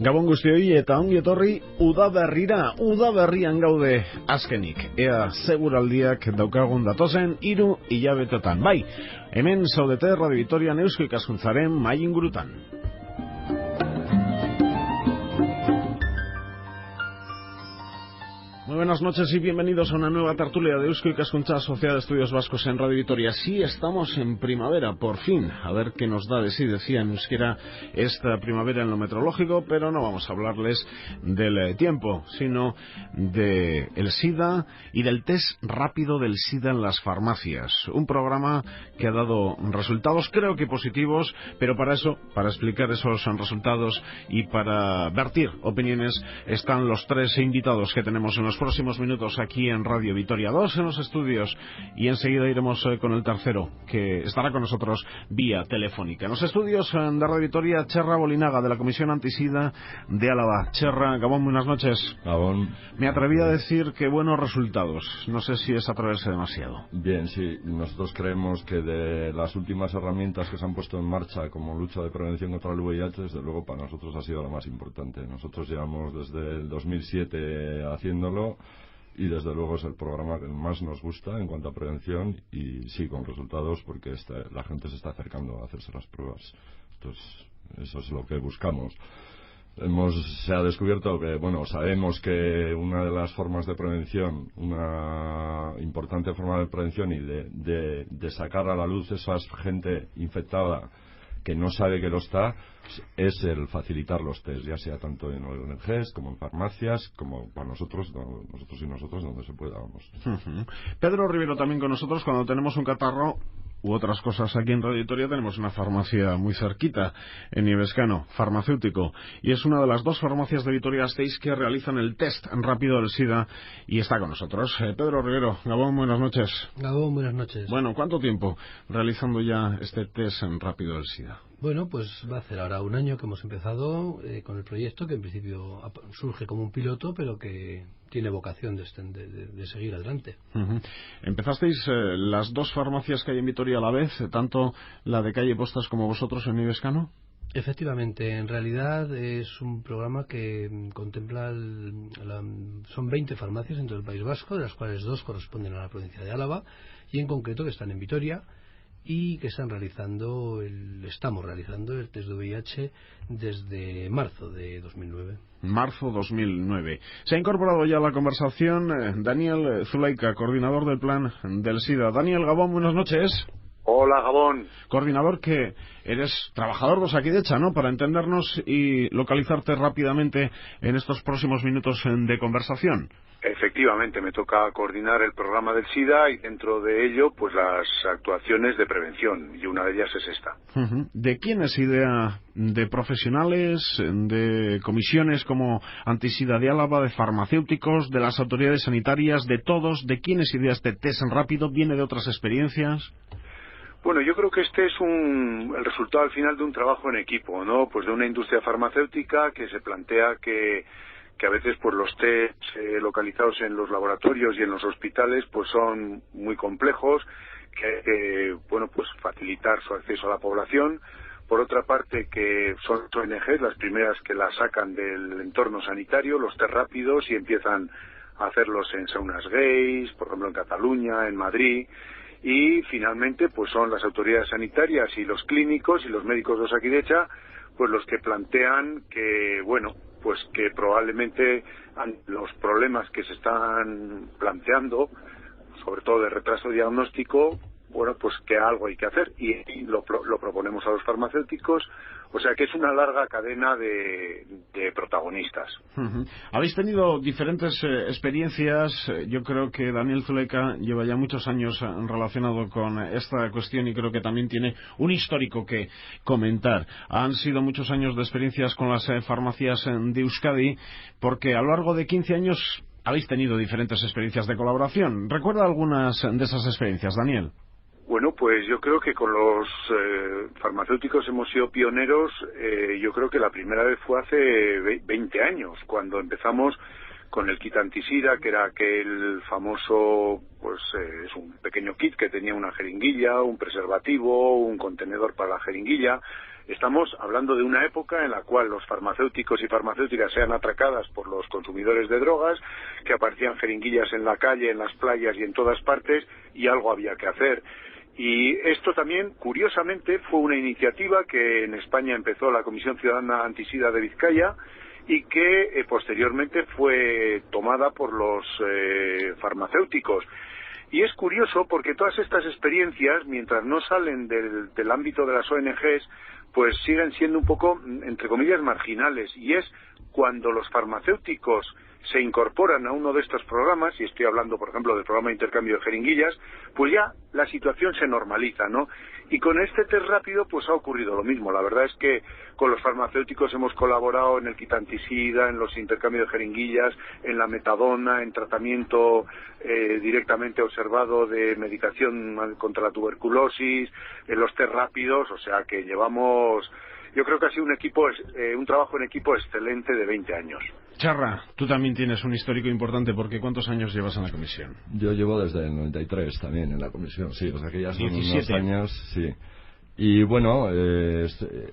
Gabon guztioi eta ongi etorri udaberrian gaude azkenik. Ea seguraldiak daukagun datozen 3 hilabetetan. Bai, hemen zaudete Radio Vitoria Eusko Ikaskuntzaren mahai ingurutan. Muy buenas noches y bienvenidos a una nueva tertulia de Eusko Ikaskuntza, Sociedad de Estudios Vascos en Radio Vitoria. Sí, estamos en primavera, por fin. A ver qué nos da de sí, decía en euskera, esta primavera en lo meteorológico, pero no vamos a hablarles del tiempo, sino del SIDA y del test rápido del SIDA en las farmacias. Un programa que ha dado resultados, creo que positivos, pero para eso, para explicar esos resultados y para vertir opiniones, están los 3 invitados que tenemos en los próximos minutos aquí en Radio Vitoria, 2 en los estudios, y enseguida iremos con el tercero, que estará con nosotros vía telefónica. En los estudios de Radio Vitoria, Txerra Bolinaga, de la Comisión Antisida de Álava. Txerra, Gabón, buenas noches. Gabón. Me atreví a decir que buenos resultados. No sé si es atreverse demasiado. Bien, sí. Nosotros creemos que de las últimas herramientas que se han puesto en marcha como lucha de prevención contra el VIH, desde luego para nosotros ha sido la más importante. Nosotros llevamos desde el 2007 haciéndolo, y desde luego es el programa que más nos gusta en cuanto a prevención, y sí, con resultados, porque la gente se está acercando a hacerse las pruebas. Eso es lo que buscamos. Se ha descubierto que, sabemos que una de las formas de prevención, una importante forma de prevención y de sacar a la luz esa gente infectada que no sabe que lo está, es el facilitar los test, ya sea tanto en ONGs como en farmacias, como para nosotros donde se pueda, vamos. Pedro Rivero también con nosotros. Cuando tenemos un catarro u otras cosas aquí en Radio Vitoria, tenemos una farmacia muy cerquita, en Nievescano, farmacéutico, y es una de las 2 farmacias de Vitoria-Gasteiz que realizan el test rápido del SIDA, y está con nosotros. Pedro Rivero, Gabón, buenas noches. Gabón, buenas noches. Bueno, ¿cuánto tiempo realizando ya este test rápido del SIDA? Bueno, pues va a hacer ahora 1 año que hemos empezado con el proyecto, que en principio surge como un piloto, pero que tiene vocación de seguir adelante. Empezasteis las 2 farmacias que hay en Vitoria a la vez, tanto la de calle Postas como vosotros en Nievescano. Efectivamente, en realidad es un programa que contempla son 20 farmacias en todo el País Vasco, de las cuales 2 corresponden a la provincia de Álava, y en concreto que están en Vitoria, y que estamos realizando el test de VIH desde marzo de 2009. Marzo 2009. Se ha incorporado ya a la conversación Daniel Zulaika, coordinador del plan del SIDA. Daniel, Gabón, buenas noches. Hola, Gabón. Coordinador, que eres trabajador de Osakidetza, ¿no?, para entendernos y localizarte rápidamente en estos próximos minutos de conversación. Efectivamente, me toca coordinar el programa del SIDA y dentro de ello, pues las actuaciones de prevención, y una de ellas es esta. ¿De quién es idea? ¿De profesionales, de comisiones como Antisida de Álava, de farmacéuticos, de las autoridades sanitarias, de todos? ¿De quién es idea este test rápido? ¿Viene de otras experiencias? Bueno, yo creo que este es el resultado al final de un trabajo en equipo, ¿no? Pues de una industria farmacéutica que se plantea que a veces pues los test localizados en los laboratorios y en los hospitales pues son muy complejos, que pues facilitar su acceso a la población. Por otra parte, que son ONGs las primeras que la sacan del entorno sanitario, los test rápidos, y empiezan a hacerlos en saunas gays, por ejemplo en Cataluña, en Madrid. Y finalmente pues son las autoridades sanitarias y los clínicos y los médicos de Osakidetza pues los que plantean que pues que probablemente los problemas que se están planteando, sobre todo de retraso diagnóstico, pues que algo hay que hacer, y lo proponemos a los farmacéuticos. O sea que es una larga cadena de protagonistas. Habéis tenido diferentes experiencias. Yo creo que Daniel Zulaika lleva ya muchos años relacionado con esta cuestión y creo que también tiene un histórico que comentar. Han sido muchos años de experiencias con las farmacias de Euskadi, porque a lo largo de 15 años habéis tenido diferentes experiencias de colaboración. ¿Recuerda algunas de esas experiencias, Daniel? Bueno, pues yo creo que con los farmacéuticos hemos sido pioneros. Yo creo que la primera vez fue hace 20 años, cuando empezamos con el kit antisida, que era aquel famoso, es un pequeño kit que tenía una jeringuilla, un preservativo, un contenedor para la jeringuilla, Estamos hablando de una época en la cual los farmacéuticos y farmacéuticas sean atracadas por los consumidores de drogas, que aparecían jeringuillas en la calle, en las playas y en todas partes, y algo había que hacer. Y esto también, curiosamente, fue una iniciativa que en España empezó la Comisión Ciudadana Antisida de Vizcaya y que posteriormente fue tomada por los farmacéuticos. Y es curioso porque todas estas experiencias, mientras no salen del ámbito de las ONGs, pues siguen siendo un poco, entre comillas, marginales. Y es cuando los farmacéuticos se incorporan a uno de estos programas, y estoy hablando, por ejemplo, del programa de intercambio de jeringuillas, pues ya la situación se normaliza, ¿no? Y con este test rápido, pues ha ocurrido lo mismo. La verdad es que con los farmacéuticos hemos colaborado en el kit antisida, en los intercambios de jeringuillas, en la metadona, en tratamiento directamente observado de medicación contra la tuberculosis, en los test rápidos, o sea que llevamos... Yo creo que ha sido un trabajo en equipo excelente de 20 años. Charra, tú también tienes un histórico importante, porque ¿cuántos años llevas en la comisión? Yo llevo desde el 93 también en la comisión, sí, o sea que ya son 17 unos años, sí. Y bueno,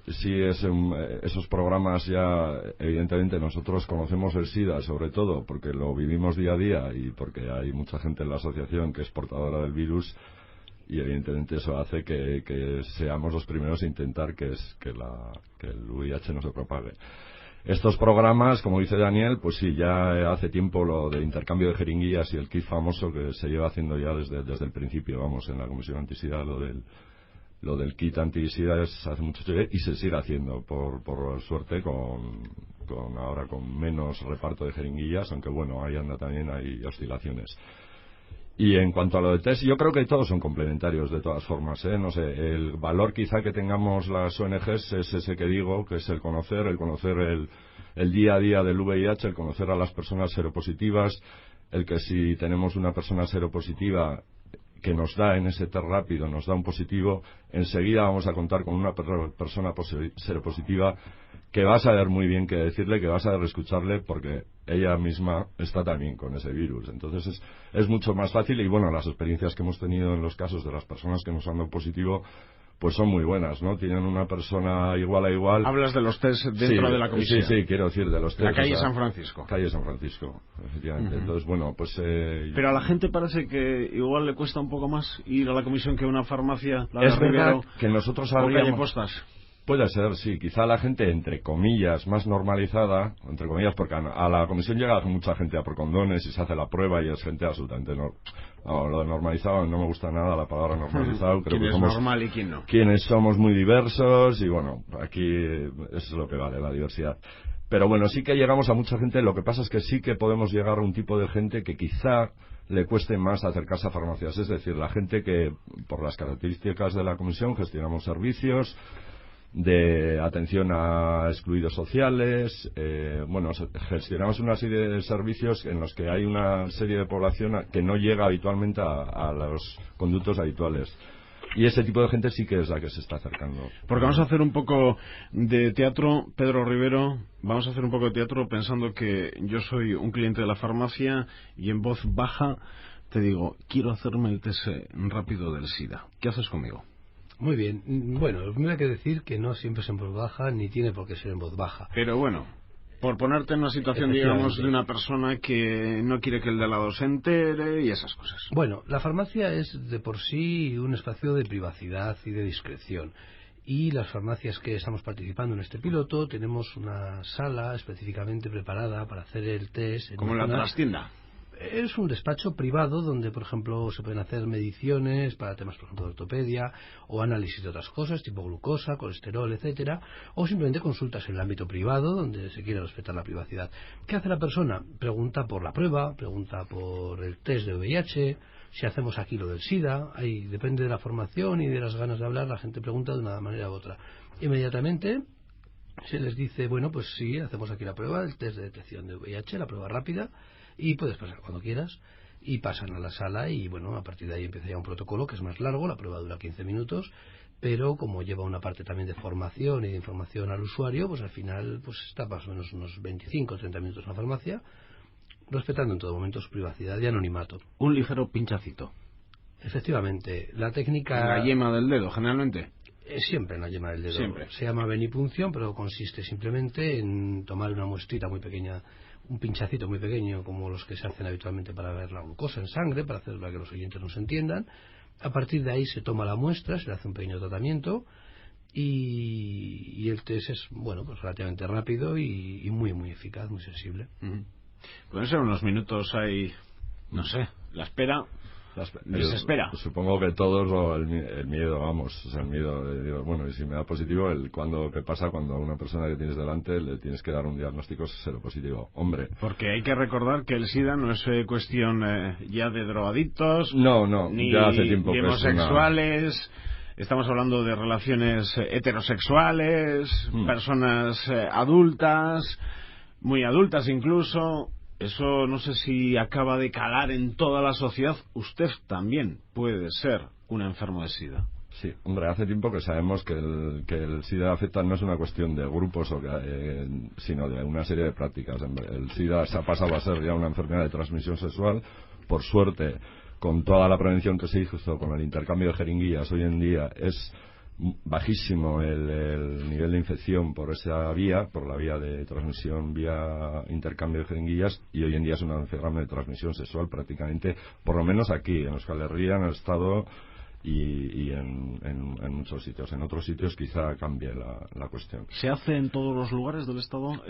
sí, esos programas ya, evidentemente, nosotros conocemos el SIDA, sobre todo, porque lo vivimos día a día y porque hay mucha gente en la asociación que es portadora del virus. Y evidentemente eso hace que seamos los primeros a intentar que el VIH no se propague. Estos programas, como dice Daniel, pues sí, ya hace tiempo lo de intercambio de jeringuillas y el kit famoso que se lleva haciendo ya desde el principio, vamos, en la Comisión Antisida, lo del kit antisida es hace mucho tiempo y se sigue haciendo, por suerte, ahora con menos reparto de jeringuillas, aunque bueno, ahí anda también, hay oscilaciones. Y en cuanto a lo de test, yo creo que todos son complementarios de todas formas, no sé, el valor quizá que tengamos las ONGs es ese que digo, que es el conocer el día a día del VIH, el conocer a las personas seropositivas, el que si tenemos una persona seropositiva que nos da en ese test rápido, nos da un positivo, enseguida vamos a contar con una persona seropositiva que va a saber muy bien qué decirle, que va a saber escucharle, porque ella misma está también con ese virus. Entonces es mucho más fácil y bueno, las experiencias que hemos tenido en los casos de las personas que nos han dado positivo, pues son muy buenas, ¿no? Tienen una persona igual a igual. Hablas de los test dentro de la comisión. Sí, quiero decir, de los test. La calle San Francisco. Calle San Francisco, efectivamente. Entonces, bueno, pues... Pero a la gente parece que igual le cuesta un poco más ir a la comisión que a una farmacia. Es verdad que nosotros habríamos... calle Postas. Puede ser, sí. Quizá la gente, entre comillas, más normalizada, entre comillas, porque a la comisión llega mucha gente a por condones y se hace la prueba y es gente absolutamente lo de normalizado, no me gusta nada la palabra normalizado. Creo ¿Quién que es normal y quién no? Quienes somos muy diversos y bueno, aquí eso es lo que vale, la diversidad. Pero bueno, sí que llegamos a mucha gente, lo que pasa es que sí que podemos llegar a un tipo de gente que quizá le cueste más acercarse a farmacias, es decir, la gente que, por las características de la comisión, gestionamos servicios de atención a excluidos sociales, gestionamos una serie de servicios en los que hay una serie de población que no llega habitualmente a los conductos habituales. Y ese tipo de gente sí que es la que se está acercando. Porque vamos a hacer un poco de teatro, Pedro Rivero, vamos a hacer un poco de teatro pensando que yo soy un cliente de la farmacia y en voz baja te digo, quiero hacerme el test rápido del SIDA. ¿Qué haces conmigo? Muy bien. Bueno, primero hay que decir que no siempre es en voz baja, ni tiene por qué ser en voz baja. Pero bueno, por ponerte en una situación, digamos, de una persona que no quiere que el de al lado se entere y esas cosas. Bueno, la farmacia es de por sí un espacio de privacidad y de discreción. Y las farmacias que estamos participando en este piloto tenemos una sala específicamente preparada para hacer el test. Como en la trastienda. Es un despacho privado donde, por ejemplo, se pueden hacer mediciones para temas, por ejemplo, de ortopedia o análisis de otras cosas, tipo glucosa, colesterol, etcétera, o simplemente consultas en el ámbito privado donde se quiere respetar la privacidad. ¿Qué hace la persona? Pregunta por la prueba, pregunta por el test de VIH, si hacemos aquí lo del SIDA, ahí depende de la formación y de las ganas de hablar, la gente pregunta de una manera u otra. Inmediatamente se les dice, bueno, pues sí, hacemos aquí la prueba, el test de detección de VIH, la prueba rápida, y puedes pasar cuando quieras, y pasan a la sala y bueno, a partir de ahí empieza ya un protocolo que es más largo, la prueba dura 15 minutos, pero como lleva una parte también de formación y de información al usuario, pues al final pues está más o menos unos 25 o 30 minutos en la farmacia, respetando en todo momento su privacidad y anonimato. Un ligero pinchacito. Efectivamente, la técnica... En la yema del dedo, generalmente. Siempre en la yema del dedo. Siempre. Se llama venipunción, pero consiste simplemente en tomar una muestrita muy pequeña, un pinchacito muy pequeño, como los que se hacen habitualmente para ver la glucosa en sangre, para que los oyentes nos entiendan. A partir de ahí se toma la muestra, se le hace un pequeño tratamiento y el test es, bueno, pues relativamente rápido y muy eficaz, muy sensible. Pueden ser unos minutos ahí, no sé, la espera. Desespera. Supongo que todos, el miedo, vamos, o sea, el miedo de, bueno, y si me da positivo, ¿qué pasa cuando a una persona que tienes delante le tienes que dar un diagnóstico seropositivo? Hombre. Porque hay que recordar que el SIDA no es cuestión ya de drogadictos, no, ni ya hace tiempo de que homosexuales. Estamos hablando de relaciones heterosexuales, personas adultas, muy adultas incluso. Eso no sé si acaba de calar en toda la sociedad. Usted también puede ser un enfermo de SIDA. Sí, hombre, hace tiempo que sabemos que el SIDA afecta, no es una cuestión de grupos, sino de una serie de prácticas. El SIDA se ha pasado a ser ya una enfermedad de transmisión sexual. Por suerte, con toda la prevención que se hizo, con el intercambio de jeringuillas, hoy en día es bajísimo el nivel de infección por esa vía, por la vía de transmisión vía intercambio de jeringuillas, y hoy en día es una enfermedad de transmisión sexual prácticamente, por lo menos aquí en Euskal Herria, en el Estado y en muchos sitios. En otros sitios quizá cambie la cuestión. ¿Se hace en todos los lugares del Estado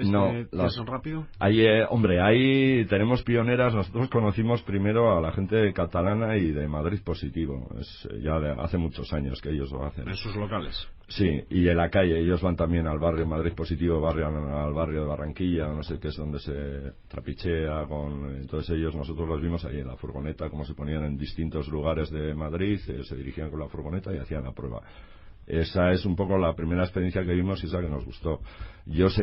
test rápido? Ahí tenemos pioneras. Nosotros conocimos primero a la gente catalana y de Madrid Positivo. Ya hace muchos años que ellos lo hacen. ¿En sus locales? Sí, y en la calle. Ellos van también al barrio Madrid Positivo, al barrio de Barranquilla, no sé qué es, donde se trapichea con... Entonces nosotros los vimos ahí en la furgoneta, como se ponían en distintos lugares de Madrid, se dirigían con la furgoneta y hacían la prueba. Esa es un poco la primera experiencia que vimos y esa que nos gustó.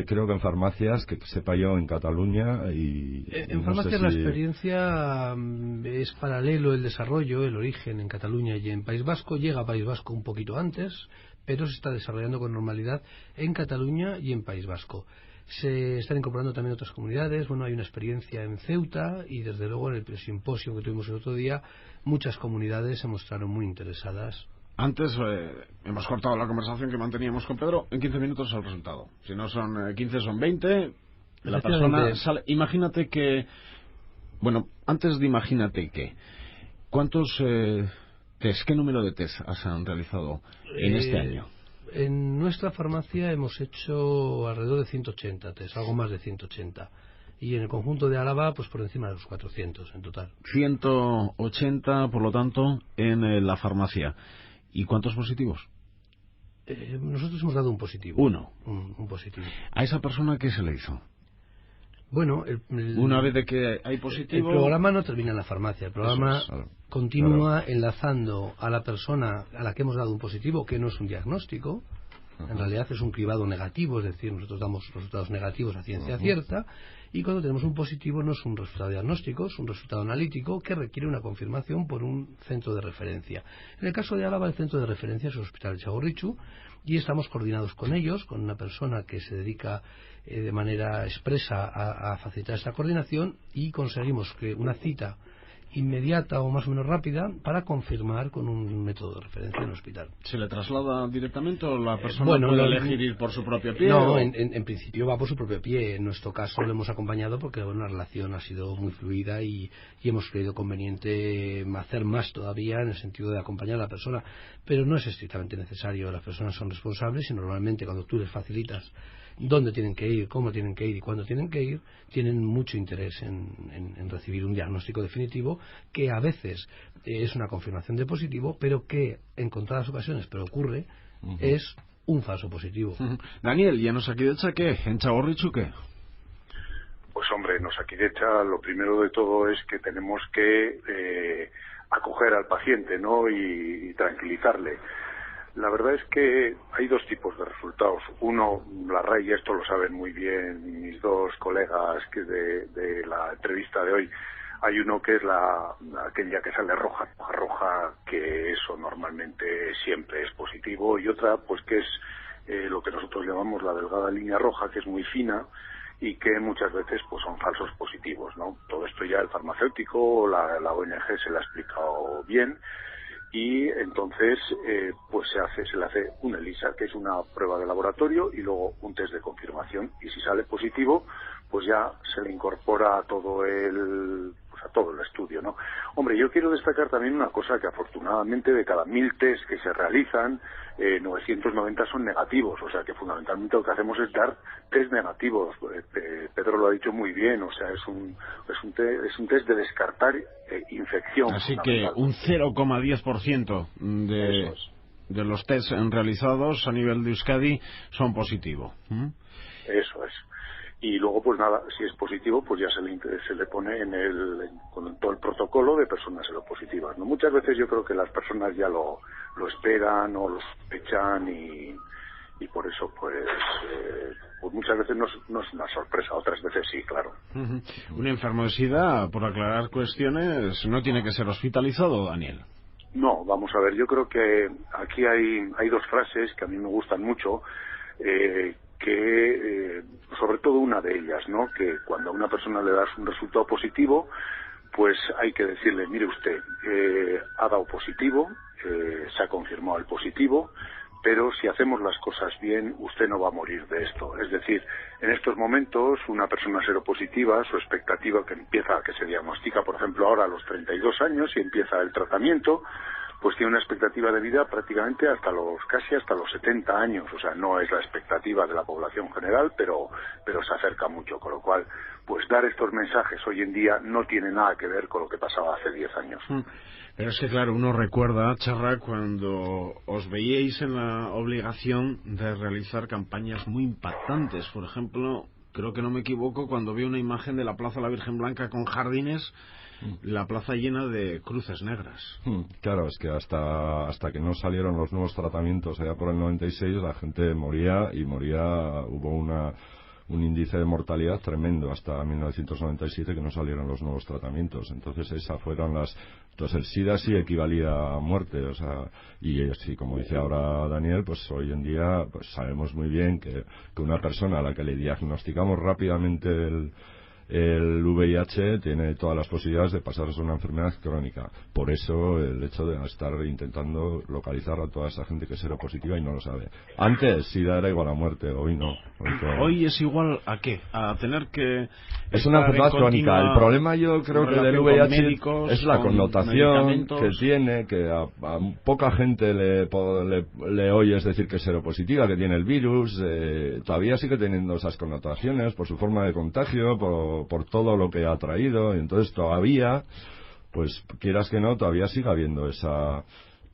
Creo que en farmacias, que sepa yo, en Cataluña y... En farmacias la experiencia es paralelo, el desarrollo, el origen en Cataluña y en País Vasco. Llega a País Vasco un poquito antes, pero se está desarrollando con normalidad en Cataluña y en País Vasco. Se están incorporando también otras comunidades. Bueno, hay una experiencia en Ceuta y desde luego en el simposio que tuvimos el otro día, muchas comunidades se mostraron muy interesadas. Antes hemos cortado la conversación que manteníamos con Pedro. En 15 minutos el resultado. Si no son 15, son 20. La persona sale. Imagínate que... Bueno, antes de imagínate que... ¿Cuántos test, qué número de test han realizado en este año? En nuestra farmacia hemos hecho alrededor de 180 test, algo más de 180. Y en el conjunto de Álava, pues por encima de los 400 en total. 180, por lo tanto, en la farmacia. ¿Y cuántos positivos? Nosotros hemos dado un positivo. Uno. Un positivo. ¿A esa persona qué se le hizo? Bueno, una vez de que hay positivo... El programa no termina en la farmacia. El programa continúa enlazando a la persona a la que hemos dado un positivo, que no es un diagnóstico. En realidad es un cribado negativo, es decir, nosotros damos resultados negativos a ciencia cierta, y cuando tenemos un positivo no es un resultado diagnóstico, es un resultado analítico que requiere una confirmación por un centro de referencia. En el caso de Álava, el centro de referencia es el Hospital Txagorritxu, y estamos coordinados con ellos, con una persona que se dedica de manera expresa a facilitar esta coordinación, y conseguimos que una cita inmediata o más o menos rápida para confirmar con un método de referencia en el hospital. ¿Se le traslada directamente o la persona puede elegir ir por su propio pie? No, en principio va por su propio pie. En nuestro caso lo hemos acompañado porque la relación ha sido muy fluida y hemos creído conveniente hacer más todavía en el sentido de acompañar a la persona. Pero no es estrictamente necesario. Las personas son responsables y normalmente cuando tú les facilitas dónde tienen que ir, cómo tienen que ir y cuándo tienen que ir, tienen mucho interés en recibir un diagnóstico definitivo que a veces es una confirmación de positivo, pero que en contadas ocasiones, pero ocurre, es un falso positivo. Daniel, ¿y en Osakidetza qué? ¿En Txagorritxu qué? Pues hombre, en Osakidetza lo primero de todo es que tenemos que acoger al paciente, ¿no? y tranquilizarle. La verdad es que hay dos tipos de resultados. Uno, la RAI, y esto lo saben muy bien mis dos colegas que de la entrevista de hoy. Hay uno que es aquella que sale roja, que eso normalmente siempre es positivo, y otra pues que es lo que nosotros llamamos la delgada línea roja, que es muy fina y que muchas veces pues son falsos positivos, ¿no? Todo esto ya el farmacéutico o la ONG se lo ha explicado bien. y entonces pues se le hace un ELISA, que es una prueba de laboratorio, y luego un test de confirmación, y si sale positivo pues ya se le incorpora a todo el estudio, ¿no? Hombre, yo quiero destacar también una cosa, que afortunadamente de cada 1000 test que se realizan, 990 son negativos, o sea que fundamentalmente lo que hacemos es dar test negativos. Pedro lo ha dicho muy bien, o sea, es un test de descartar infección. Así que un 0,10% de los test realizados a nivel de Euskadi son positivos. Eso es. Y luego, pues nada, si es positivo, pues ya se le pone con todo el protocolo de personas seropositivas, ¿no? Muchas veces yo creo que las personas ya lo esperan o lo sospechan, y por eso, pues muchas veces no es una sorpresa, otras veces sí, claro. Un enfermo de SIDA, por aclarar cuestiones, no tiene que ser hospitalizado, Daniel. No, vamos a ver, yo creo que aquí hay dos frases que a mí me gustan mucho, sobre todo una de ellas, ¿no? Que cuando a una persona le das un resultado positivo, pues hay que decirle, mire usted, ha dado positivo, se ha confirmado el positivo, pero si hacemos las cosas bien, usted no va a morir de esto. Es decir, en estos momentos, una persona seropositiva, su expectativa que se diagnostica, por ejemplo, ahora a los 32 años y empieza el tratamiento, pues tiene una expectativa de vida prácticamente casi hasta los 70 años. O sea, no es la expectativa de la población general, pero se acerca mucho, con lo cual, pues dar estos mensajes hoy en día no tiene nada que ver con lo que pasaba hace 10 años. Pero es que, claro, uno recuerda, Charra, cuando os veíais en la obligación de realizar campañas muy impactantes. Por ejemplo, creo que no me equivoco, cuando vi una imagen de la Plaza de la Virgen Blanca con jardines, la plaza llena de cruces negras. Claro, es que hasta que no salieron los nuevos tratamientos allá por el 96, la gente moría, hubo un índice de mortalidad tremendo hasta 1997, que no salieron los nuevos tratamientos. Entonces entonces el SIDA sí equivalía a muerte, o sea, y así como dice ahora Daniel, pues hoy en día pues sabemos muy bien que una persona a la que le diagnosticamos rápidamente el VIH tiene todas las posibilidades de pasarse una enfermedad crónica. Por eso el hecho de estar intentando localizar a toda esa gente que es seropositiva y no lo sabe. Antes SIDA era igual a muerte, hoy no. Hoy es igual a qué? A tener que... Es una enfermedad crónica. El problema yo creo que del VIH es la connotación que tiene, que a poca gente le oyes decir que es seropositiva, que tiene el virus. Todavía sigue teniendo esas connotaciones por su forma de contagio, por todo lo que ha traído, y entonces todavía, pues quieras que no, todavía sigue habiendo esa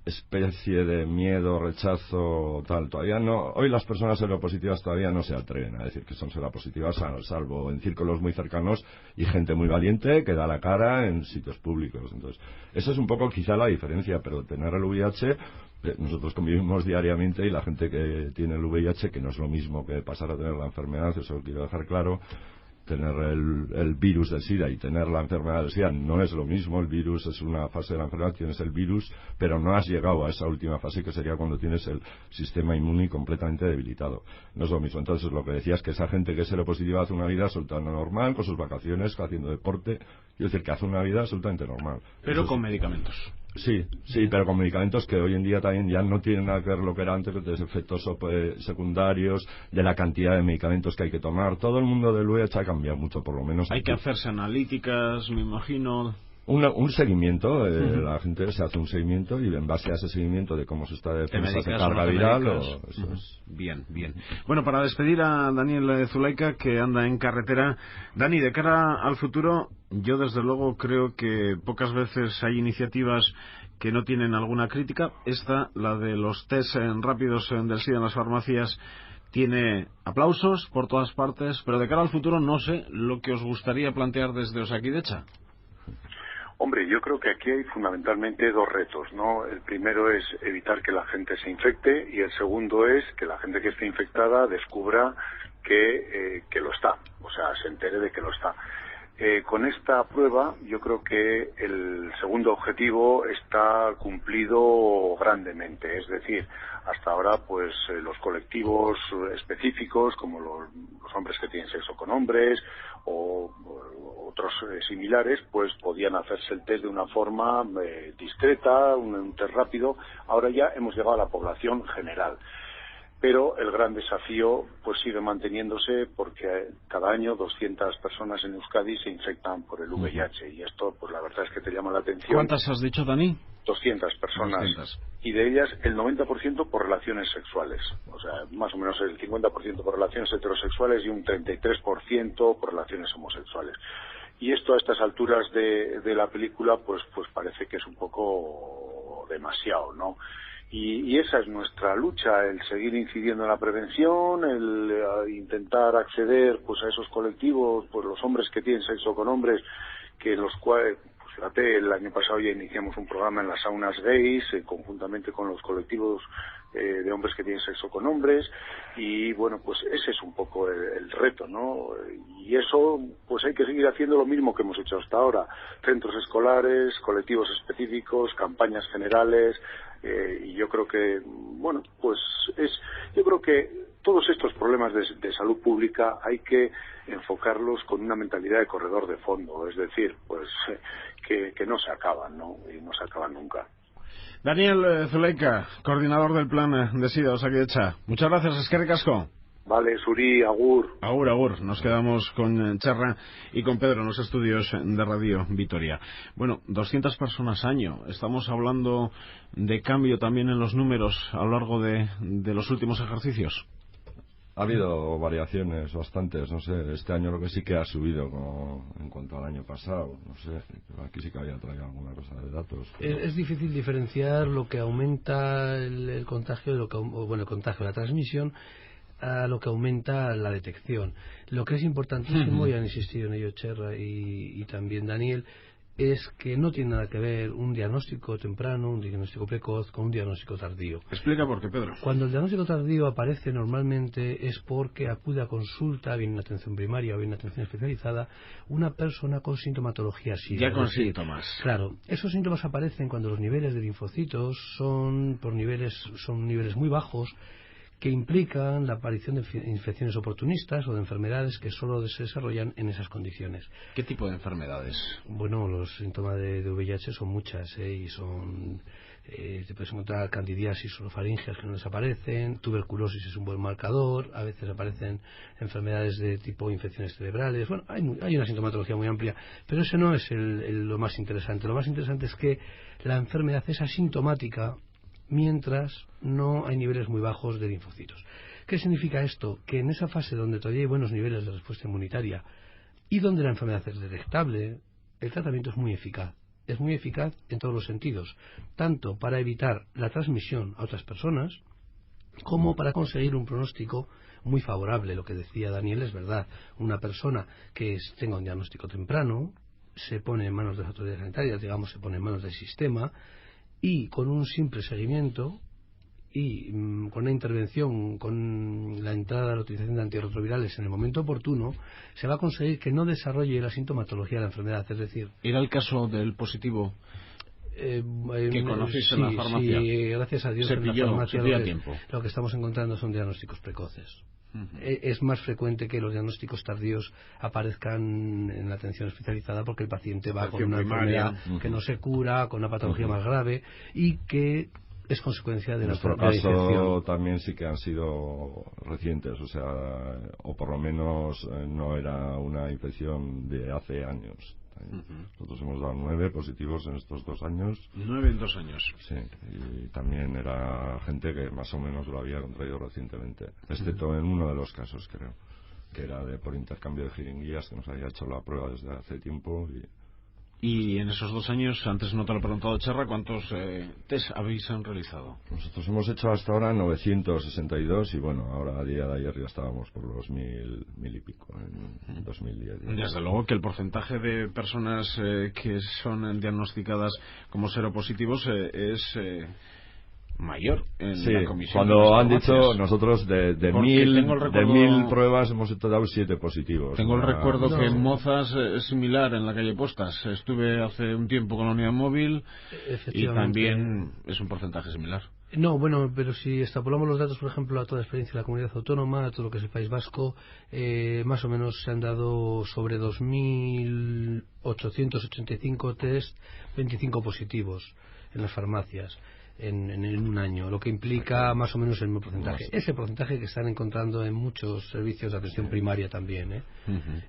especie de miedo, rechazo, tal. Todavía no, hoy las personas seropositivas todavía no se atreven a decir que son seropositivas, salvo en círculos muy cercanos y gente muy valiente que da la cara en sitios públicos. Entonces, esa es un poco quizá la diferencia, pero tener el VIH, nosotros convivimos diariamente, y la gente que tiene el VIH, que no es lo mismo que pasar a tener la enfermedad, eso lo quiero dejar claro. Tener el virus del SIDA y tener la enfermedad del SIDA no es lo mismo. El virus es una fase de la enfermedad, tienes el virus, pero no has llegado a esa última fase, que sería cuando tienes el sistema inmune completamente debilitado. No es lo mismo. Entonces, lo que decías, que esa gente que es seropositiva hace una vida absolutamente normal, con sus vacaciones, haciendo deporte, quiero decir que hace una vida absolutamente normal. Pero con medicamentos. Sí, pero con medicamentos que hoy en día también ya no tienen nada que ver lo que era antes, de los efectos secundarios, de la cantidad de medicamentos que hay que tomar. Todo el mundo del VIH ha cambiado mucho, por lo menos. Hay que hacerse analíticas, me imagino. Un seguimiento, la gente se hace un seguimiento, y en base a ese seguimiento de cómo se está de defensa de carga viral. Bien. Bueno, para despedir a Daniel Zulaika, que anda en carretera. Dani, de cara al futuro, yo desde luego creo que pocas veces hay iniciativas que no tienen alguna crítica. Esta, la de los test rápidos del SIDA en las farmacias, tiene aplausos por todas partes, pero de cara al futuro no sé lo que os gustaría plantear desde Osakidecha. Hombre, yo creo que aquí hay fundamentalmente dos retos, ¿no? El primero es evitar que la gente se infecte, y el segundo es que la gente que esté infectada descubra que lo está, o sea, se entere de que lo está. Con esta prueba yo creo que el segundo objetivo está cumplido grandemente, es decir, hasta ahora pues los colectivos específicos como los hombres que tienen sexo con hombres o otros similares pues podían hacerse el test de una forma discreta, un test rápido. Ahora ya hemos llegado a la población general. Pero el gran desafío pues sigue manteniéndose porque cada año 200 personas en Euskadi se infectan por el VIH y esto pues la verdad es que te llama la atención. ¿Cuántas has dicho, Dani? 200 personas 200. Y de ellas el 90% por relaciones sexuales, o sea, más o menos el 50% por relaciones heterosexuales y un 33% por relaciones homosexuales. Y esto a estas alturas de la película pues parece que es un poco demasiado, ¿no? Y esa es nuestra lucha, el seguir incidiendo en la prevención, el intentar acceder pues a esos colectivos, pues los hombres que tienen sexo con hombres, que en los cuales, pues fíjate, el año pasado ya iniciamos un programa en las saunas gays, conjuntamente con los colectivos de hombres que tienen sexo con hombres, y bueno, pues ese es un poco el reto, ¿no? Y eso, pues hay que seguir haciendo lo mismo que hemos hecho hasta ahora, centros escolares, colectivos específicos, campañas generales, y yo creo que, bueno, pues yo creo que todos estos problemas de salud pública hay que enfocarlos con una mentalidad de corredor de fondo, es decir, pues que no se acaban, ¿no? Y no se acaban nunca. Daniel Zuleika, coordinador del plan de SIDA Osakidetza. Muchas gracias, eskerrik asko. Vale, Suri, agur. Agur, agur. Nos quedamos con Txarra y con Pedro en los estudios de Radio Vitoria. Bueno, 200 personas año. Estamos hablando de cambio también en los números a lo largo de los últimos ejercicios. Ha habido variaciones bastantes, no sé, este año lo que sí que ha subido en cuanto al año pasado, no sé, aquí sí que había traído alguna cosa de datos. Pero... Es difícil diferenciar lo que aumenta el contagio, el contagio, la transmisión, a lo que aumenta la detección. Lo que es importantísimo, y han insistido en ello Txarra y también Daniel, es que no tiene nada que ver un diagnóstico temprano, un diagnóstico precoz con un diagnóstico tardío. Explica por qué, Pedro. Cuando el diagnóstico tardío aparece normalmente es porque acude a consulta, bien en atención primaria o bien en atención especializada, una persona con sintomatología SIDA. Ya con síntomas. Claro, esos síntomas aparecen cuando los niveles de linfocitos son niveles muy bajos, que implican la aparición de infecciones oportunistas o de enfermedades que solo se desarrollan en esas condiciones. ¿Qué tipo de enfermedades? Bueno, los síntomas de VIH son muchas, y son... te puedes encontrar candidiasis orofaringeas que no desaparecen, tuberculosis es un buen marcador, a veces aparecen enfermedades de tipo infecciones cerebrales. Bueno, hay una sintomatología muy amplia, pero eso no es lo más interesante. Lo más interesante es que la enfermedad es asintomática mientras no hay niveles muy bajos de linfocitos. ¿Qué significa esto? Que en esa fase donde todavía hay buenos niveles de respuesta inmunitaria y donde la enfermedad es detectable, el tratamiento es muy eficaz. Es muy eficaz en todos los sentidos, tanto para evitar la transmisión a otras personas, como para conseguir un pronóstico muy favorable. Lo que decía Daniel es verdad. Una persona que tenga un diagnóstico temprano se pone en manos de las autoridades sanitarias, digamos, se pone en manos del sistema, y con un simple seguimiento y con una intervención, con la entrada de la utilización de antirretrovirales en el momento oportuno, se va a conseguir que no desarrolle la sintomatología de la enfermedad. Es decir, ¿era el caso del positivo que conociste en la farmacia? Sí, gracias a Dios se en pilló, la farmacia a tiempo. Lo que estamos encontrando son diagnósticos precoces. Es más frecuente que los diagnósticos tardíos aparezcan en la atención especializada porque el paciente va con una enfermedad que no se cura, con una patología más grave y que es consecuencia de la infección. En nuestro caso también sí que han sido recientes, o sea, o por lo menos no era una infección de hace años. Nosotros hemos dado 9 positivos en estos 2 años. 9 en 2 años. Sí, y también era gente que más o menos lo había contraído recientemente, excepto en uno de los casos, creo, que era por intercambio de jeringuillas, que nos había hecho la prueba desde hace tiempo. Y en esos 2 años, antes no te lo he preguntado, Txarra, ¿cuántos test habéis realizado? Nosotros hemos hecho hasta ahora 962 y bueno, ahora a día de ayer ya estábamos por los 1000 y pico en 2010. Desde luego que el porcentaje de personas que son diagnosticadas como seropositivos es mayor en Sí, la comisión. cuando han dicho nosotros de 1000 pruebas hemos dado 7 positivos. Tengo el recuerdo que en No. Mozas es similar en la calle Postas. Estuve hace un tiempo con la unidad móvil y también es un porcentaje similar. No, bueno, pero si extrapolamos los datos, por ejemplo, a toda la experiencia de la comunidad autónoma, a todo lo que es el País Vasco, más o menos se han dado sobre 2.885 test, 25 positivos en las farmacias en un año, lo que implica más o menos el mismo porcentaje. Ese porcentaje que están encontrando en muchos servicios de atención primaria también, ¿eh?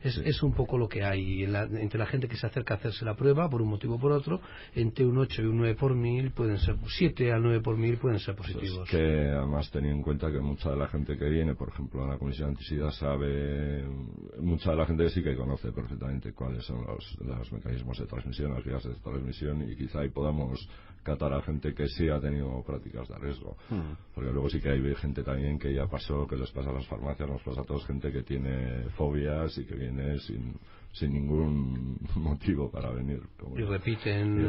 Es un poco lo que hay entre la gente que se acerca a hacerse la prueba por un motivo o por otro. Entre un 8 y un 9 por 1000 pueden ser, 7 al 9 por 1000 pueden ser positivos. Pues que además teniendo en cuenta que mucha de la gente que viene, por ejemplo, a la comisión antisida sabe, mucha de la gente sí que conoce perfectamente cuáles son los mecanismos de transmisión, las vías de transmisión, y quizá ahí podamos catar a gente que sí ha tenido prácticas de riesgo, porque luego sí que hay gente también que ya pasó, que les pasa a las farmacias, nos pasa a todos, gente que tiene fobias y que viene sin ningún motivo para venir. Y repiten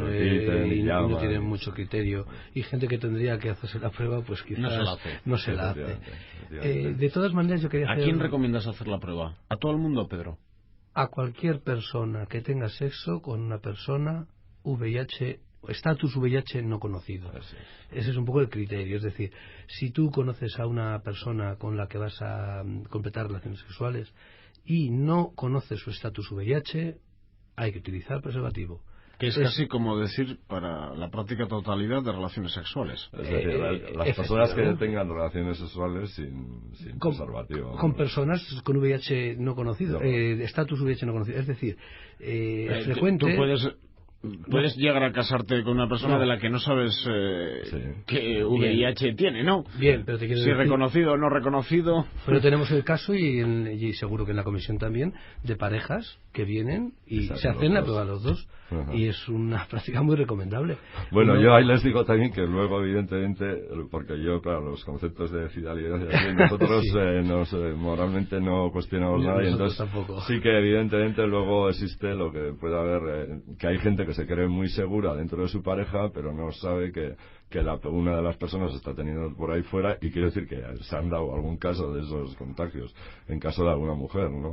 y llaman, no tienen mucho criterio. Y gente que tendría que hacerse la prueba, pues quizás no se la hace. De todas maneras, yo quería hacer... ¿A quién recomiendas hacer la prueba? ¿A todo el mundo, Pedro? A cualquier persona que tenga sexo con una persona VIH, estatus VIH no conocido. Ese es un poco el criterio. Es decir, si tú conoces a una persona con la que vas a completar relaciones sexuales y no conoces su estatus VIH, hay que utilizar preservativo. Que es casi como decir para la práctica totalidad de relaciones sexuales. Es decir, las personas que tengan relaciones sexuales sin preservativo. Con personas con VIH no conocido, estatus VIH no conocido. Es decir, es frecuente... Tú puedes llegar a casarte con una persona de la que no sabes qué VIH tiene, ¿no? Bien, pero te quiero si decir, reconocido o no reconocido. Pero tenemos el caso, y seguro que en la comisión también, de parejas que vienen y se hacen la prueba los dos. Y es una práctica muy recomendable. Bueno, yo ahí les digo también que luego, evidentemente, porque yo, claro, los conceptos de fidelidad, nosotros moralmente no cuestionamos nada, y entonces tampoco. Sí que evidentemente luego existe lo que puede haber, que hay gente que se cree muy segura dentro de su pareja, pero no sabe que una de las personas está teniendo por ahí fuera, y quiero decir que se han dado algún caso de esos contagios en caso de alguna mujer, ¿no?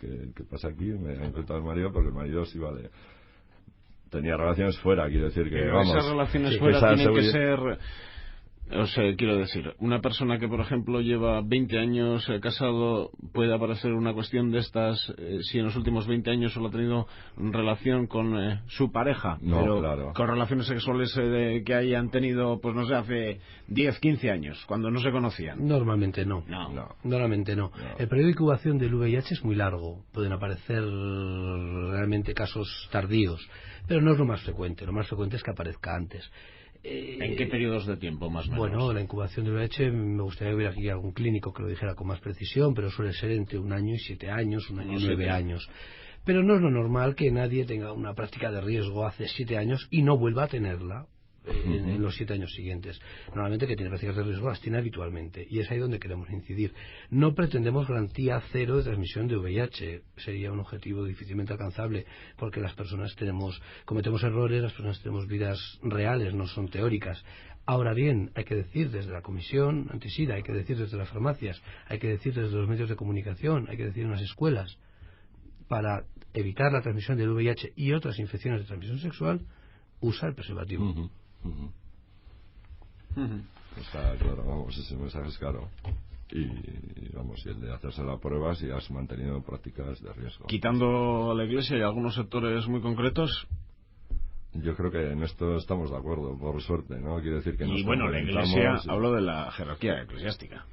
¿Qué pasa aquí? Me ha enfrentado al marido porque el marido sí tenía relaciones fuera, quiero decir que esas relaciones fuera tienen que ser... O sea, quiero decir, una persona que, por ejemplo, lleva 20 años casado, puede aparecer una cuestión de estas si en los últimos 20 años solo ha tenido relación con su pareja, pero claro, con relaciones sexuales que hayan tenido, pues no sé, hace 10, 15 años, cuando no se conocían. Normalmente no. Normalmente no. El periodo de incubación del VIH es muy largo. Pueden aparecer realmente casos tardíos, pero no es lo más frecuente. Lo más frecuente es que aparezca antes. ¿En qué periodos de tiempo más o menos? Bueno, la incubación del VIH, me gustaría ver aquí algún clínico que lo dijera con más precisión, pero suele ser entre 1 año y 7 años, 1 año y 9 años. Pero no es lo normal que nadie tenga una práctica de riesgo hace 7 años y no vuelva a tenerla en los 7 años siguientes. Normalmente que tiene prácticas de riesgo las tiene habitualmente, y es ahí donde queremos incidir. No pretendemos garantía cero de transmisión de VIH, sería un objetivo difícilmente alcanzable, porque las personas cometemos errores, las personas tenemos vidas reales, no son teóricas. Ahora bien, hay que decir desde la Comisión Antisida, hay que decir desde las farmacias, hay que decir desde los medios de comunicación, hay que decir en las escuelas, para evitar la transmisión del VIH y otras infecciones de transmisión sexual, usa el preservativo. Está claro, vamos, ese mensaje es claro. Y el de hacerse la prueba si has mantenido prácticas de riesgo. Quitando la Iglesia y algunos sectores muy concretos. Yo creo que en esto estamos de acuerdo, por suerte, ¿no? Quiere decir que y bueno, la Iglesia, hablo de la jerarquía eclesiástica.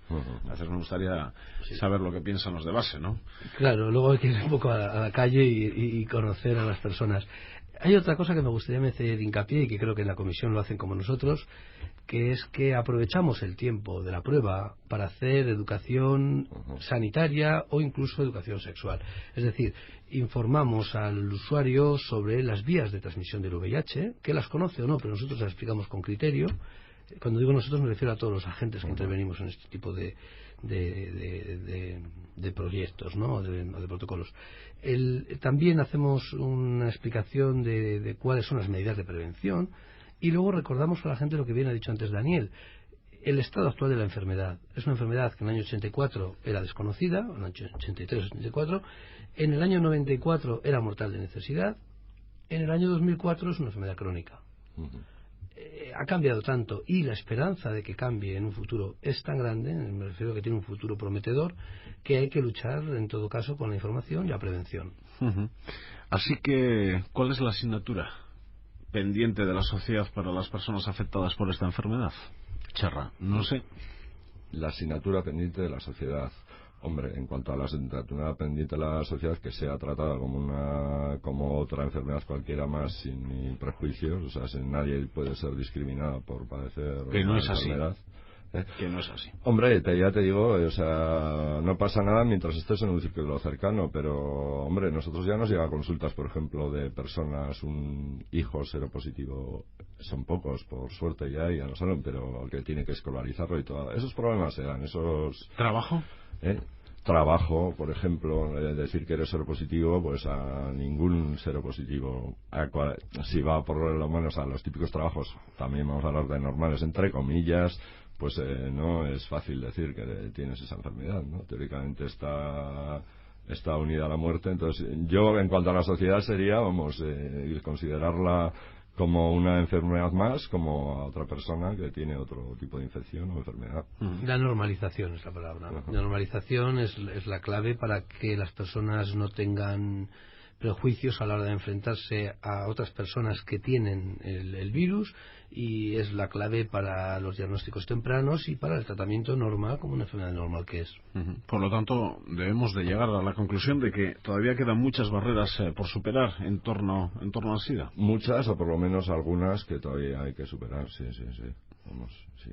A veces me gustaría saber lo que piensan los de base, ¿no? Claro, luego hay que ir un poco a la calle y conocer a las personas. Hay otra cosa que me gustaría hacer hincapié, y que creo que en la comisión lo hacen como nosotros, que es que aprovechamos el tiempo de la prueba para hacer educación sanitaria o incluso educación sexual. Es decir, informamos al usuario sobre las vías de transmisión del VIH, que las conoce o no, pero nosotros las explicamos con criterio. Cuando digo nosotros me refiero a todos los agentes que intervenimos en este tipo de proyectos, ¿no? de protocolos. También hacemos una explicación de cuáles son las medidas de prevención, Y luego recordamos a la gente lo que bien ha dicho antes Daniel. El estado actual de la enfermedad es una enfermedad que en el año 84 era desconocida, en el año 83 o 84, en el año 94 era mortal de necesidad, en el año 2004 es una enfermedad crónica. Ha cambiado tanto y la esperanza de que cambie en un futuro es tan grande, me refiero a que tiene un futuro prometedor, que hay que luchar en todo caso con la información y la prevención. Así que, ¿cuál es la asignatura pendiente de la sociedad para las personas afectadas por esta enfermedad? Cherra, no sé. La asignatura pendiente de la sociedad. Hombre, en cuanto a la asignatura pendiente de la sociedad, que sea tratada como otra enfermedad cualquiera más, sin prejuicios, o sea, nadie puede ser discriminado por padecer una enfermedad. Que no es así. Hombre, ya te digo, o sea, no pasa nada mientras estés en un círculo cercano, pero, hombre, nosotros ya nos llegan consultas, por ejemplo, de personas, un hijo seropositivo, son pocos, por suerte ya no salen, pero que tiene que escolarizarlo y todo. Esos problemas se dan, ¿Trabajo? Trabajo, por ejemplo, decir que eres seropositivo, pues a ningún seropositivo, si va por lo menos a los típicos trabajos, también vamos a hablar de normales, entre comillas, pues no es fácil decir que tienes esa enfermedad, ¿no? Teóricamente está unida a la muerte. Entonces, yo, en cuanto a la sociedad, sería, considerarla como una enfermedad más, como a otra persona que tiene otro tipo de infección o enfermedad. La normalización es la palabra. La normalización es la clave para que las personas no tengan prejuicios a la hora de enfrentarse a otras personas que tienen el virus, y es la clave para los diagnósticos tempranos y para el tratamiento normal, como una enfermedad normal que es. Por lo tanto, debemos de llegar a la conclusión de que todavía quedan muchas barreras por superar en torno al SIDA. Muchas, o por lo menos algunas, que todavía hay que superar, sí. Vamos, sí,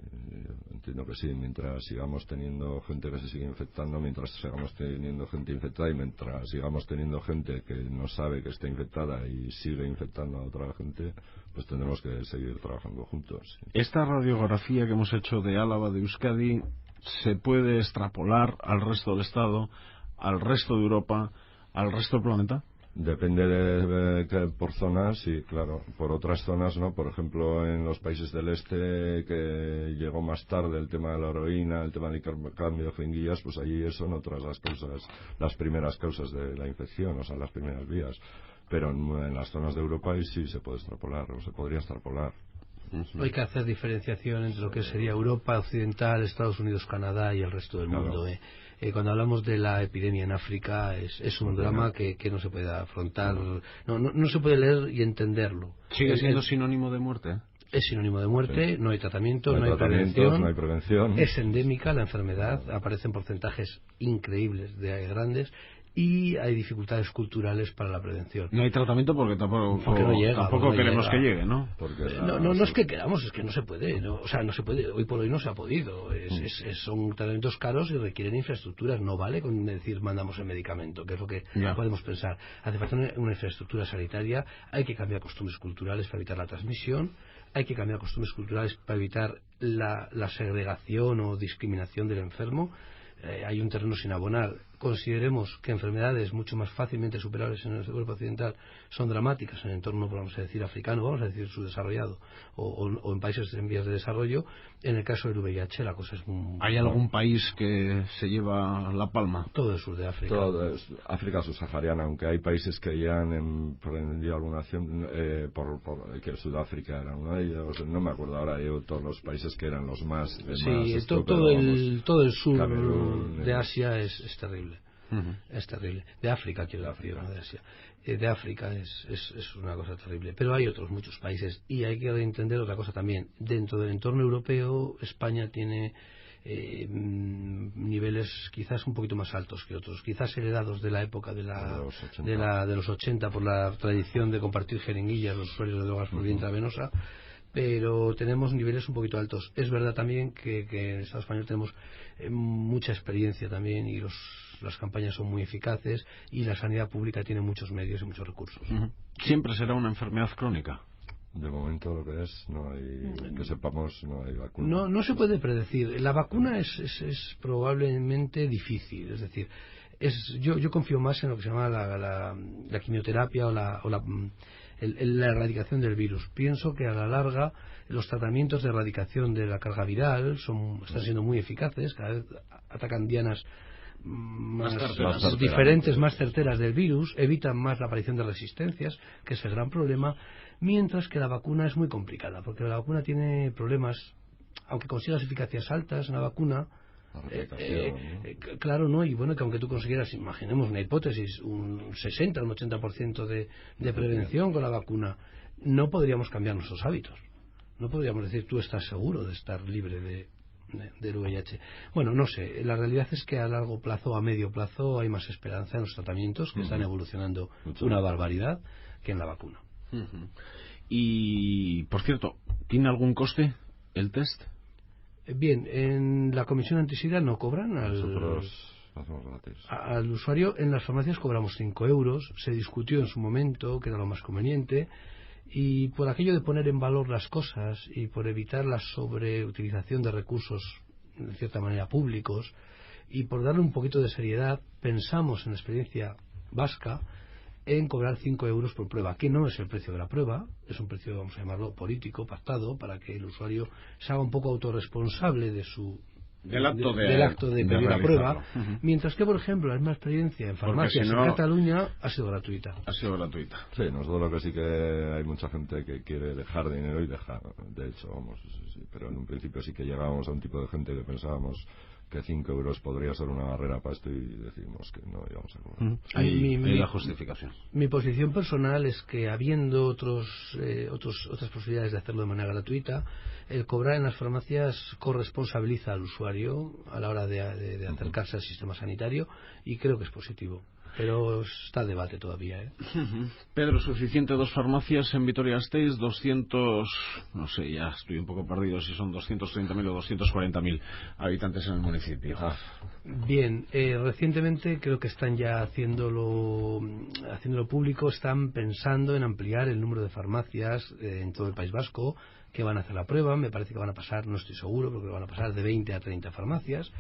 entiendo que sí. Mientras sigamos teniendo gente que se sigue infectando, mientras sigamos teniendo gente infectada y mientras sigamos teniendo gente que no sabe que está infectada y sigue infectando a otra gente, pues tendremos que seguir trabajando juntos. Sí. Esta radiografía que hemos hecho de Álava, de Euskadi, ¿se puede extrapolar al resto del Estado, al resto de Europa, al resto del planeta? Depende de por zonas, sí, claro. Por otras zonas, ¿no? Por ejemplo, en los países del este, que llegó más tarde el tema de la heroína, el tema del cambio de jeringuillas, pues allí son otras las primeras causas de la infección, o sea, las primeras vías. Pero en las zonas de Europa ahí sí se puede extrapolar, o se podría extrapolar. Hay que hacer diferenciación entre lo que sería Europa occidental, Estados Unidos, Canadá y el resto del mundo. Cuando hablamos de la epidemia en África, es un drama que no se puede afrontar, no se puede leer y entenderlo. ¿Sigue siendo sinónimo de muerte? Es sinónimo de muerte, sí. No hay tratamiento, no hay prevención. Es endémica la enfermedad, aparecen porcentajes increíbles de grandes, y hay dificultades culturales para la prevención. No hay tratamiento porque tampoco llega, tampoco queremos que llegue, ¿no? No es que queramos, es que no se puede, ¿no? O sea, no se puede, hoy por hoy no se ha podido. Son tratamientos caros y requieren infraestructuras, no vale con decir mandamos el medicamento, que es lo que podemos pensar. Hace falta una infraestructura sanitaria, hay que cambiar costumbres culturales para evitar la transmisión, hay que cambiar costumbres culturales para evitar la segregación o discriminación del enfermo. Hay un terreno sin abonar. Consideremos que enfermedades mucho más fácilmente superables en el Europa occidental son dramáticas en el entorno, vamos a decir, africano, vamos a decir subdesarrollado, o en países en vías de desarrollo. En el caso del VIH la cosa es ¿Hay algún país que se lleva la palma? Todo el sur de África. Todo es África subsahariana, aunque hay países que ya han emprendido alguna acción, que Sudáfrica era uno de ellos, no me acuerdo ahora, todos los países que eran los más... todo el sur Camerún, de Asia es terrible. Es terrible. De África, quiero decir, no de Asia. De África es una cosa terrible. Pero hay otros muchos países. Y hay que entender otra cosa también. Dentro del entorno europeo, España tiene niveles quizás un poquito más altos que otros. Quizás heredados de la época de los 80 por la tradición de compartir jeringuillas, los usuarios de drogas por vía intravenosa. Pero tenemos niveles un poquito altos. Es verdad también que en el Estado español tenemos mucha experiencia también, y las campañas son muy eficaces, y la sanidad pública tiene muchos medios y muchos recursos. ¿Siempre será una enfermedad crónica? De momento lo que es, no hay, que sepamos, no hay vacuna. No se puede predecir. La vacuna es probablemente difícil, es decir, yo confío más en lo que se llama la quimioterapia o la erradicación del virus. Pienso que a la larga los tratamientos de erradicación de la carga viral están siendo muy eficaces, cada vez atacan dianas más diferentes, más certeras del virus, evitan más la aparición de resistencias, que es el gran problema, mientras que la vacuna es muy complicada, porque la vacuna tiene problemas, aunque consigas eficacias altas, una vacuna, claro, ¿no? Y bueno, que aunque tú consiguieras, imaginemos una hipótesis, un 60, un 80% de prevención con la vacuna, no podríamos cambiar nuestros hábitos. No podríamos decir, tú estás seguro de estar libre del VIH. Bueno, no sé, la realidad es que a largo plazo, a medio plazo, hay más esperanza en los tratamientos, que están evolucionando una barbaridad, que en la vacuna. Y, por cierto, ¿tiene algún coste el test? Bien, en la Comisión Antisida no cobran al usuario. En las farmacias cobramos 5 euros. Se discutió en su momento que era lo más conveniente, y por aquello de poner en valor las cosas y por evitar la sobreutilización de recursos de cierta manera públicos, y por darle un poquito de seriedad, pensamos en la experiencia vasca en cobrar 5 euros por prueba, que no es el precio de la prueba, es un precio, vamos a llamarlo, político, pactado, para que el usuario se haga un poco autorresponsable del acto de pedir la prueba, mientras que, por ejemplo, la misma experiencia en farmacias en Cataluña ha sido gratuita. Sí, nosotros lo que sí que hay mucha gente que quiere dejar dinero y dejar, de hecho, vamos, sí, pero en un principio sí que llegábamos a un tipo de gente que pensábamos que 5 euros podría ser una barrera para esto, y decidimos que no íbamos a cobrar. Ahí la justificación. Mi posición personal es que, habiendo otras posibilidades de hacerlo de manera gratuita, el cobrar en las farmacias corresponsabiliza al usuario a la hora de acercarse al sistema sanitario, y creo que es positivo. Pero está a debate todavía, ¿eh? Pedro, suficiente 2 farmacias en Vitoria-Gasteiz, 200, no sé, ya estoy un poco perdido si son 230.000 o 240.000 habitantes en el municipio. Bien, recientemente creo que están ya haciéndolo público, están pensando en ampliar el número de farmacias en todo el País Vasco que van a hacer la prueba. Me parece que van a pasar, no estoy seguro, pero que van a pasar de 20 a 30 farmacias.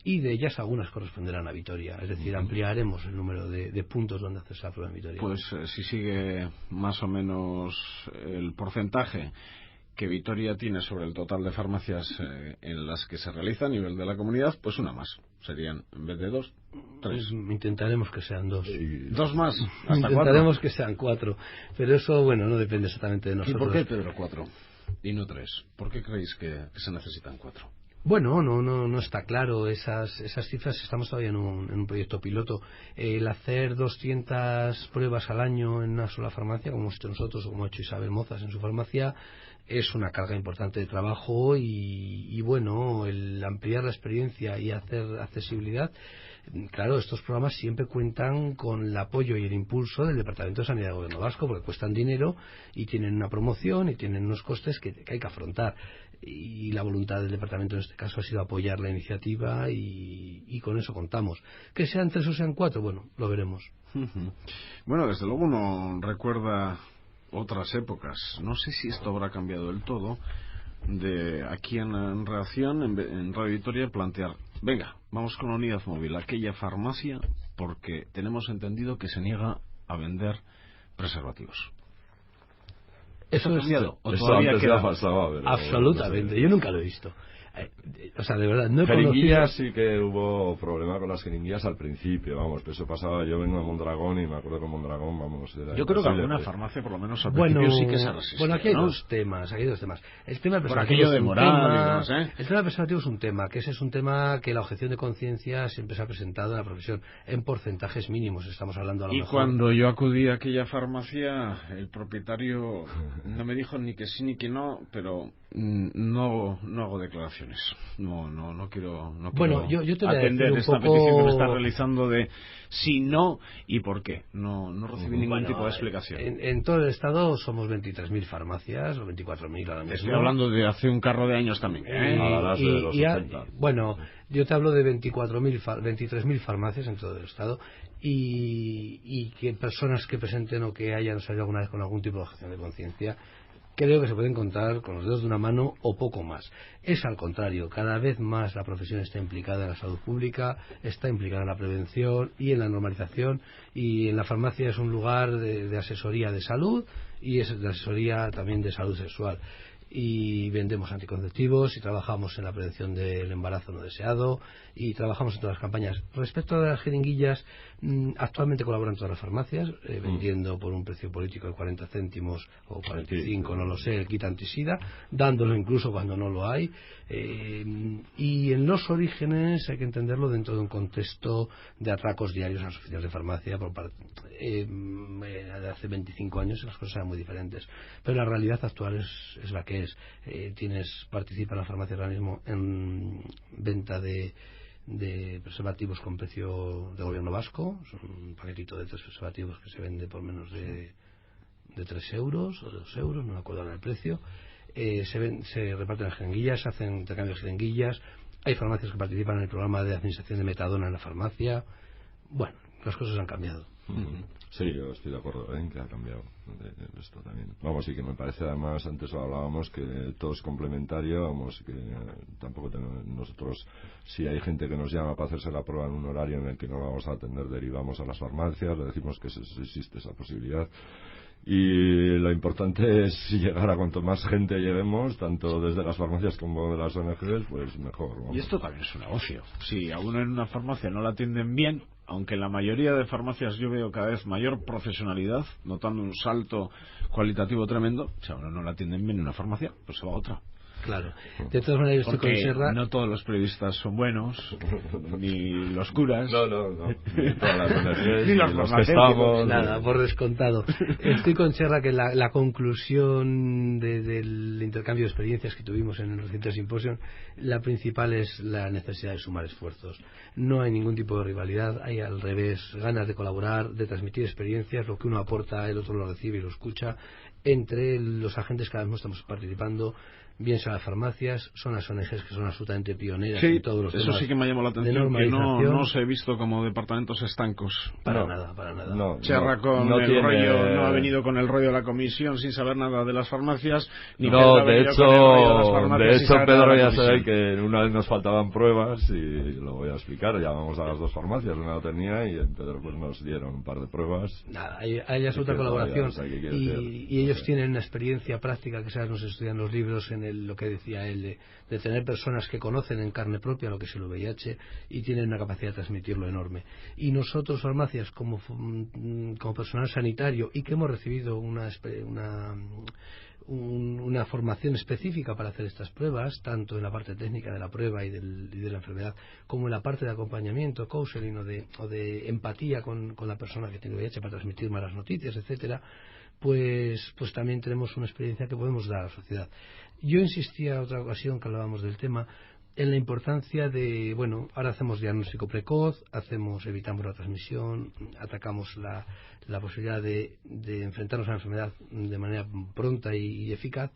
Y de ellas algunas corresponderán a Vitoria, es decir, ampliaremos el número de puntos donde hacerse la prueba en Vitoria. Pues si sigue más o menos el porcentaje que Vitoria tiene sobre el total de farmacias en las que se realiza a nivel de la comunidad, pues una más. Serían, en vez de 2, 3. Intentaremos que sean 2. 2 más, hasta Intentaremos 4. Que sean 4, pero eso, bueno, no depende exactamente de nosotros. ¿Y por qué, Pedro, 4 y no 3? ¿Por qué creéis que se necesitan 4? Bueno, no está claro esas cifras. Estamos todavía en un proyecto piloto. El hacer 200 pruebas al año en una sola farmacia, como hemos hecho nosotros o como ha hecho Isabel Mozas en su farmacia, es una carga importante de trabajo, y bueno, el ampliar la experiencia y hacer accesibilidad. Claro, estos programas siempre cuentan con el apoyo y el impulso del Departamento de Sanidad del Gobierno Vasco, porque cuestan dinero y tienen una promoción y tienen unos costes que hay que afrontar. Y la voluntad del departamento en este caso ha sido apoyar la iniciativa, y con eso contamos. Que sean 3 o sean 4, bueno, lo veremos. Bueno, desde luego uno recuerda otras épocas. No sé si esto habrá cambiado del todo, de aquí en Reacción, en Radio Vitoria, plantear, venga, vamos con la unidad móvil, aquella farmacia, porque tenemos entendido que se niega a vender preservativos. ¿Eso ha cambiado? ¿O todavía queda? Absolutamente, yo nunca lo he visto. O sea, de verdad, no he jeringuillas sí que hubo problema con las jeringuillas al principio, vamos, pero eso pasaba. Yo vengo de Mondragón y me acuerdo que Mondragón, vamos, era yo creo que alguna farmacia, por lo menos al principio, sí que se resistía. Bueno, aquí hay dos temas. El tema del preservativo es un tema. El tema del preservativo es un tema, que ese es un tema que la objeción de conciencia siempre se ha presentado en la profesión, en porcentajes mínimos, estamos hablando a lo mejor. Y cuando yo acudí a aquella farmacia, el propietario no me dijo ni que sí ni que no, pero no hago declaraciones. No quiero bueno, yo te voy atender a esta poco... petición que me está realizando de si no y por qué. No recibí ningún tipo de explicación. En todo el estado somos 23.000 farmacias o 24.000 ahora mismo. Estoy hablando de hace un carro de años también. Bueno, yo te hablo de 23.000 farmacias en todo el estado, y que personas que presenten o que hayan salido alguna vez con algún tipo de objeción de conciencia, creo que se pueden contar con los dedos de una mano o poco más. Es al contrario, cada vez más la profesión está implicada en la salud pública, está implicada en la prevención y en la normalización, y en la farmacia es un lugar de asesoría de salud y es de asesoría también de salud sexual. Y vendemos anticonceptivos y trabajamos en la prevención del embarazo no deseado y trabajamos en todas las campañas. Respecto a las jeringuillas, actualmente colaboran todas las farmacias vendiendo por un precio político de 40 céntimos o 45, no lo sé, el kit antisida, dándolo incluso cuando no lo hay. Y en los orígenes hay que entenderlo dentro de un contexto de atracos diarios a las oficinas de farmacia por parte de hace 25 años las cosas eran muy diferentes, pero la realidad actual es la que es. Participa la farmacia ahora mismo en venta de preservativos con precio de gobierno vasco. Son un paquetito de 3 preservativos que se vende por menos de 3 euros o 2 euros, no me acuerdo ahora el precio. Se reparten las jeringuillas, se hacen intercambios de jeringuillas. Hay farmacias que participan en el programa de administración de metadona en la farmacia. Bueno, las cosas han cambiado. Sí, yo estoy de acuerdo en que ha cambiado esto también. Vamos, y que me parece, además, antes hablábamos que todo es complementario, vamos, que tampoco tenemos nosotros, si hay gente que nos llama para hacerse la prueba en un horario en el que no vamos a atender, derivamos a las farmacias, le decimos que existe esa posibilidad. Y lo importante es llegar a cuanto más gente lleguemos, tanto desde las farmacias como de las ONGs, pues mejor. Vamos. Y esto también es un negocio. Si a uno en una farmacia no la atienden bien, aunque en la mayoría de farmacias yo veo cada vez mayor profesionalidad, notando un salto cualitativo tremendo, si a uno no la atienden bien en una farmacia, pues se va a otra. Claro. De todas maneras, estoy con Serra. No todos los periodistas son buenos, ni los curas. No. Ni todas las ONGs, ni los farmacéuticos. Nada, por descontado. Estoy con Serra que la conclusión del intercambio de experiencias que tuvimos en el reciente simposio, la principal es la necesidad de sumar esfuerzos. No hay ningún tipo de rivalidad, hay al revés, ganas de colaborar, de transmitir experiencias, lo que uno aporta, el otro lo recibe y lo escucha. Entre los agentes que ahora mismo estamos participando, bien sean las farmacias, son las ONGs que son absolutamente pioneras en todos los temas. Eso sí que me llamó la atención, que no os he visto como departamentos estancos. Para nada. Serra rollo, no ha venido con el rollo de la comisión sin saber nada de las farmacias, ni de hecho Pedro ya sabe que una vez nos faltaban pruebas y lo voy a explicar, llamamos a las 2 farmacias, una lo tenía y en Pedro pues nos dieron un par de pruebas. Nada, hay absoluta colaboración y ellos tienen una experiencia práctica que nos estudian los libros en lo que decía él, de tener personas que conocen en carne propia lo que es el VIH y tienen una capacidad de transmitirlo enorme. Y nosotros, farmacias, como personal sanitario, y que hemos recibido una formación específica para hacer estas pruebas, tanto en la parte técnica de la prueba y de la enfermedad, como en la parte de acompañamiento, counseling o de empatía con la persona que tiene VIH para transmitir malas noticias, etcétera, pues también tenemos una experiencia que podemos dar a la sociedad. Yo insistía en otra ocasión que hablábamos del tema en la importancia de, ahora hacemos diagnóstico precoz, evitamos la transmisión, atacamos la posibilidad de enfrentarnos a la enfermedad de manera pronta y eficaz,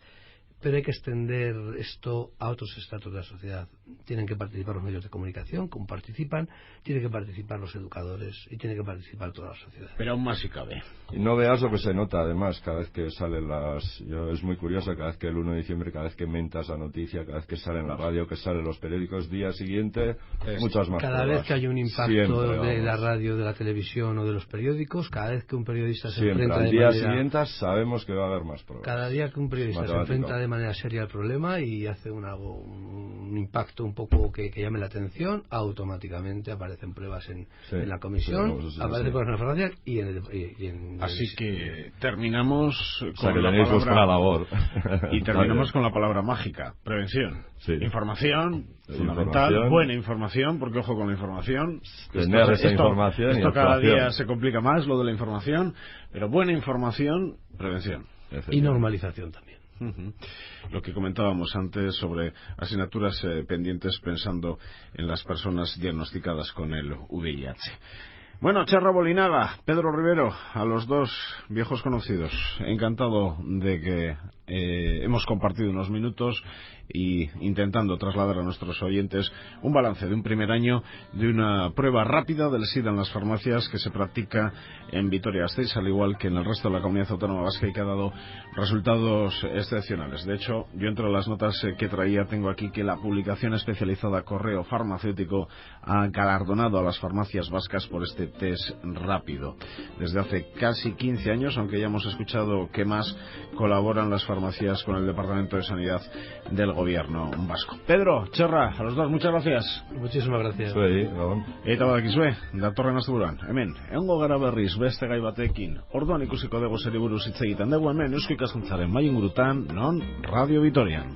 pero hay que extender esto a otros estratos de la sociedad. Tienen que participar los medios de comunicación, como participan, tienen que participar los educadores y tiene que participar toda la sociedad. Pero aún más si cabe. Y no veas lo que se nota, además, cada vez que salen es muy curioso, cada vez que el 1 de diciembre, cada vez que mentas la noticia, cada vez que sale en la radio, que sale en los periódicos, día siguiente, muchas más cada pruebas. Vez que hay un impacto de la radio, de la televisión o de los periódicos, cada vez que un periodista se enfrenta al día siguiente sabemos que va a haber más pruebas. Cada día que un periodista se enfrenta de manera seria al problema y hace un impacto un poco que llame la atención, automáticamente aparecen pruebas en la comisión, aparecen pruebas en la farmacia y en así que terminamos con la palabra labor y terminamos con la palabra mágica: prevención. Información fundamental, buena información, porque ojo con la información, esto cada día se complica más, lo de la información, pero buena información, prevención y normalización también. Lo que comentábamos antes sobre asignaturas pendientes pensando en las personas diagnosticadas con el VIH. Bueno, Serra Bolinaga, Pedro Rivero, a los 2 viejos conocidos, encantado de que hemos compartido unos minutos y intentando trasladar a nuestros oyentes un balance de un primer año de una prueba rápida del SIDA en las farmacias que se practica en Vitoria-Gasteiz, al igual que en el resto de la comunidad autónoma vasca, y que ha dado resultados excepcionales. De hecho, yo entre las notas que traía tengo aquí que la publicación especializada Correo Farmacéutico ha galardonado a las farmacias vascas por este test rápido. Desde hace casi 15 años, aunque ya hemos escuchado que más colaboran las farmacias con el Departamento de Sanidad del Gobierno vasco. Pedro, Txerra, a los dos, muchas gracias. Muchísimas gracias. Eta badakizue, datorren asteburuan, hemen, egongo gara berriz beste gai batekin. Orduan ikusiko dugu zeri buruz hitz egiten dugu hemen Eusko Ikaskuntzaren mahai ingurutan, non Radio Vitorian.